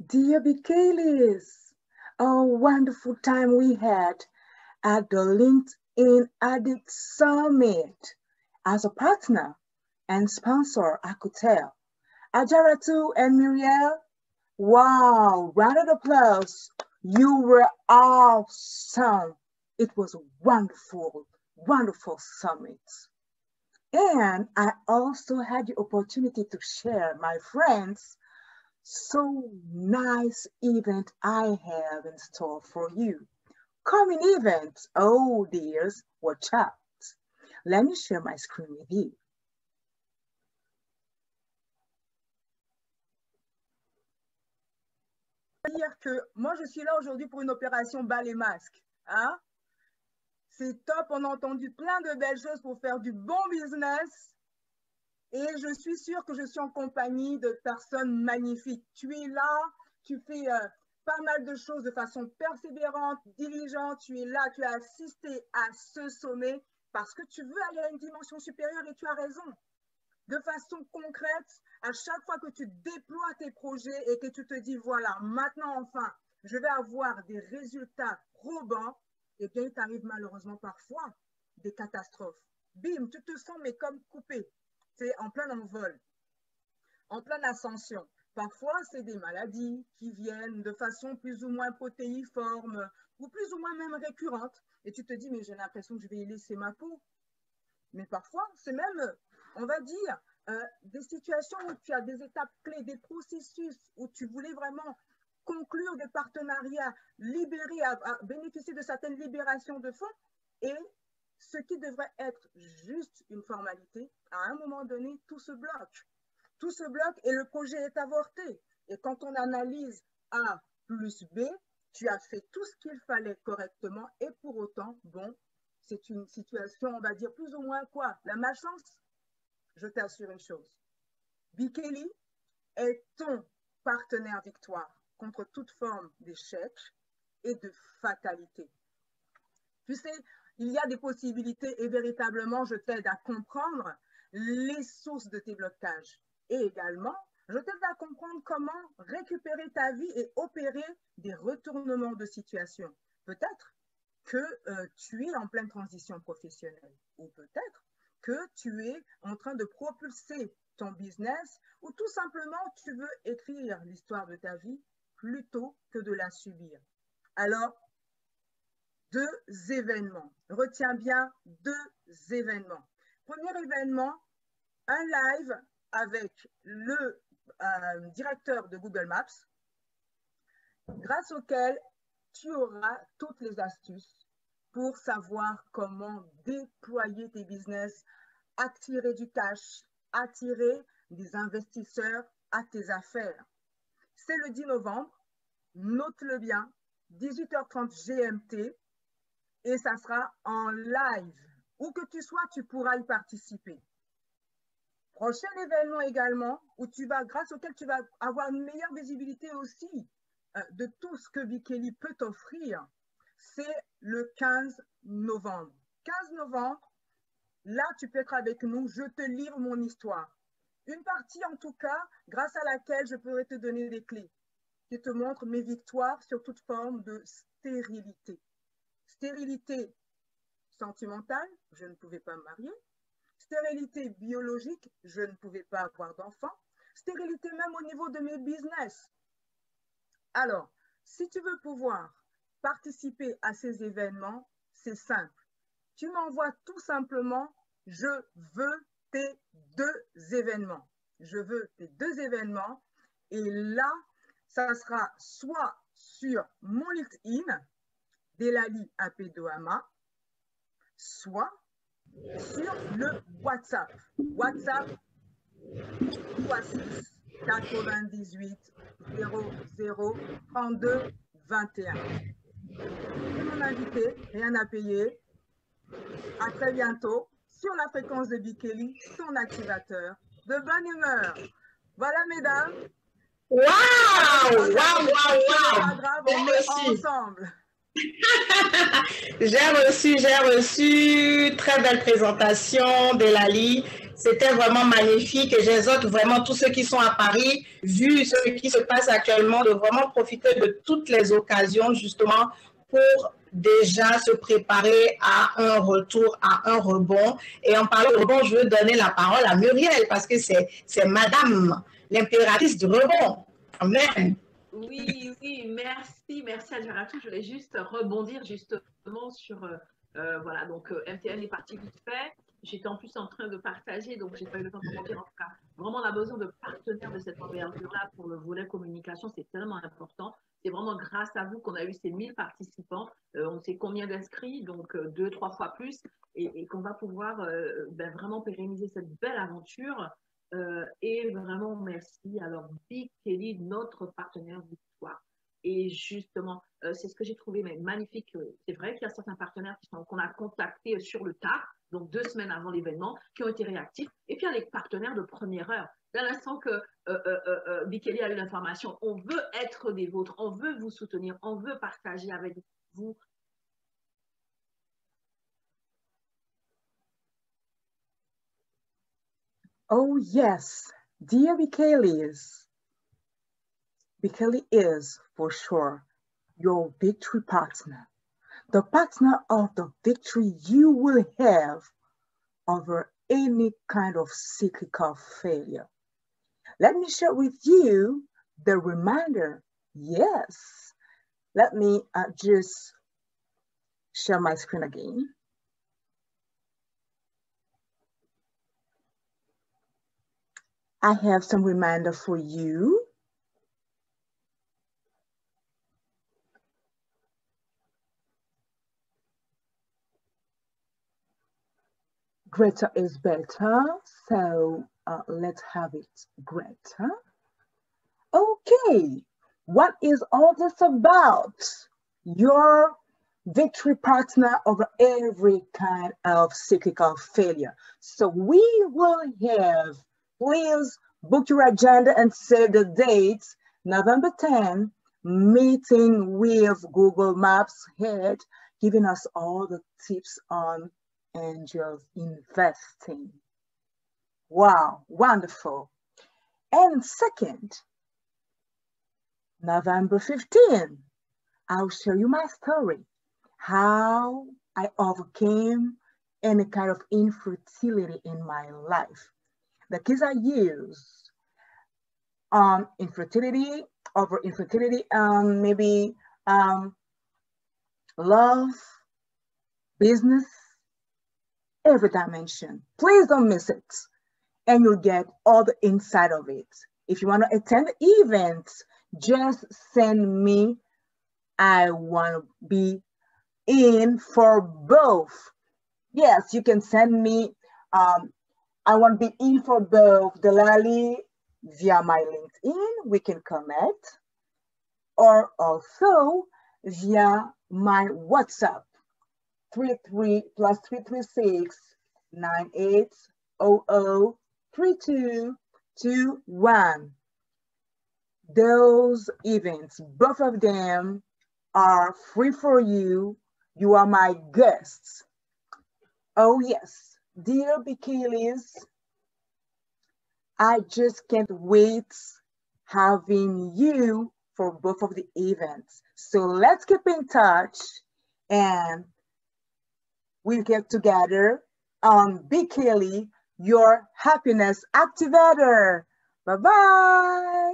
Dear Bikelis, a wonderful time we had at the LinkedIn Addict Summit. As a partner and sponsor, I could tell. Ajaratu and Muriel, wow, round of applause. You were awesome. It was a wonderful, wonderful summit. And I also had the opportunity to share my friends so nice event I have in store for you. Coming events, oh dears, watch out. Let me share my screen with you. Dire que moi je suis là aujourd'hui pour une opération bas les masques, hein? C'est top, on a entendu plein de belles choses pour faire du bon business. Et je suis sûre que je suis en compagnie de personnes magnifiques. Tu es là, tu fais pas mal de choses de façon persévérante, diligente. Tu es là, tu as assisté à ce sommet parce que tu veux aller à une dimension supérieure et tu as raison. De façon concrète, à chaque fois que tu déploies tes projets et que tu te dis, voilà, maintenant enfin, je vais avoir des résultats probants, eh bien, il t'arrive malheureusement parfois des catastrophes. Bim, tu te sens mais comme coupé. C'est en plein envol, en pleine ascension. Parfois, c'est des maladies qui viennent de façon plus ou moins protéiforme ou plus ou moins même récurrente. Et tu te dis, mais j'ai l'impression que je vais y laisser ma peau. Mais parfois, c'est même, on va dire, des situations où tu as des étapes clés, des processus où tu voulais vraiment conclure des partenariats, libérer, à bénéficier de certaines libérations de fonds. Et ce qui devrait être juste une formalité, à un moment donné, tout se bloque. Tout se bloque et le projet est avorté. Et quand on analyse A plus B, tu as fait tout ce qu'il fallait correctement et pour autant, bon, c'est une situation, on va dire, plus ou moins quoi? La malchance? Je t'assure une chose. Bikeli est ton partenaire victoire contre toute forme d'échec et de fatalité. Tu sais, il y a des possibilités et véritablement, je t'aide à comprendre les sources de tes blocages. Et également, je t'aide à comprendre comment récupérer ta vie et opérer des retournements de situation. Peut-être que tu es en pleine transition professionnelle ou peut-être que tu es en train de propulser ton business ou tout simplement tu veux écrire l'histoire de ta vie plutôt que de la subir. Alors, deux événements. Retiens bien deux événements. Premier événement, un live avec le directeur de Google Maps, grâce auquel tu auras toutes les astuces pour savoir comment déployer tes business, attirer du cash, attirer des investisseurs à tes affaires. C'est le 10 novembre, note-le bien, 18h30 GMT, et ça sera en live. Où que tu sois, tu pourras y participer. Prochain événement également, où grâce auquel tu vas avoir une meilleure visibilité aussi de tout ce que Bikeli peut t'offrir, c'est le 15 novembre. 15 novembre, là, tu peux être avec nous, je te livre mon histoire. Une partie, en tout cas, grâce à laquelle je pourrais te donner des clés qui te montrent mes victoires sur toute forme de stérilité. Stérilité sentimentale, je ne pouvais pas me marier. Stérilité biologique, je ne pouvais pas avoir d'enfant. Stérilité même au niveau de mes business. Alors, si tu veux pouvoir participer à ces événements, c'est simple. Tu m'envoies tout simplement « Je veux tes deux événements ». Je veux tes deux événements. Et là, ça sera soit sur mon LinkedIn, Delali Apedoama, soit sur le WhatsApp. WhatsApp 36 98 00 32 21. C'est mon invité, rien à payer. À très bientôt sur la fréquence de Bikeli, ton activateur de bonne humeur. Voilà, mesdames. Waouh! Waouh, waouh, Pas grave, on est ensemble. J'ai reçu. Très belle présentation, Delali. C'était vraiment magnifique et j'exhorte vraiment tous ceux qui sont à Paris, vu ce qui se passe actuellement, de vraiment profiter de toutes les occasions justement pour déjà se préparer à un retour, à un rebond. Et en parlant de rebond, je veux donner la parole à Muriel parce que c'est Madame l'impératrice du rebond. Amen. Oui, oui, merci Adjaratou. Je voulais juste rebondir justement sur, voilà, donc MTN est parti vite fait. J'étais en plus en train de partager, donc j'ai pas eu le temps de rebondir. En tout cas, vraiment, on a besoin de partenaires de cette envergure-là pour le volet communication. C'est tellement important. C'est vraiment grâce à vous qu'on a eu ces 1000 participants. On sait combien d'inscrits, donc 2-3 fois plus, et qu'on va pouvoir vraiment pérenniser cette belle aventure. Et vraiment, merci. Alors, Big Kelly, notre partenaire victoire. Et justement, c'est ce que j'ai trouvé magnifique. C'est vrai qu'il y a certains partenaires qu'on a contactés sur le tard, donc 2 semaines avant l'événement, qui ont été réactifs. Et puis, il y a les partenaires de première heure. Dès l'instant que Big Kelly a eu l'information, on veut être des vôtres, on veut vous soutenir, on veut partager avec vous. Oh, yes, dear Bikelis, Bikeli is, for sure, your victory partner, the partner of the victory you will have over any kind of cyclical failure. Let me share with you the reminder. Yes, let me just share my screen again. I have some reminder for you. Greater is better, so let's have it greater. Okay, what is all this about? Your victory partner over every kind of cyclical failure. So we will have, please book your agenda and save the dates, November 10, meeting with Google Maps head, giving us all the tips on angels investing. Wow, wonderful. And second, November 15, I'll show you my story, how I overcame any kind of infertility in my life. The keys I use on infertility, over infertility, maybe love, business, every dimension. Please don't miss it. And you'll get all the inside of it. If you want to attend the event, just send me. I want to be in for both. Yes, you can send me. I want to be in for both, Delali, via my LinkedIn. We can connect. Or also via my WhatsApp, 33 plus 336 9800 3221. Those events, both of them are free for you. You are my guests. Oh yes, dear Bikelis, I just can't wait having you for both of the events. So let's keep in touch and we'll get together on Bikeli, your happiness activator. Bye-bye.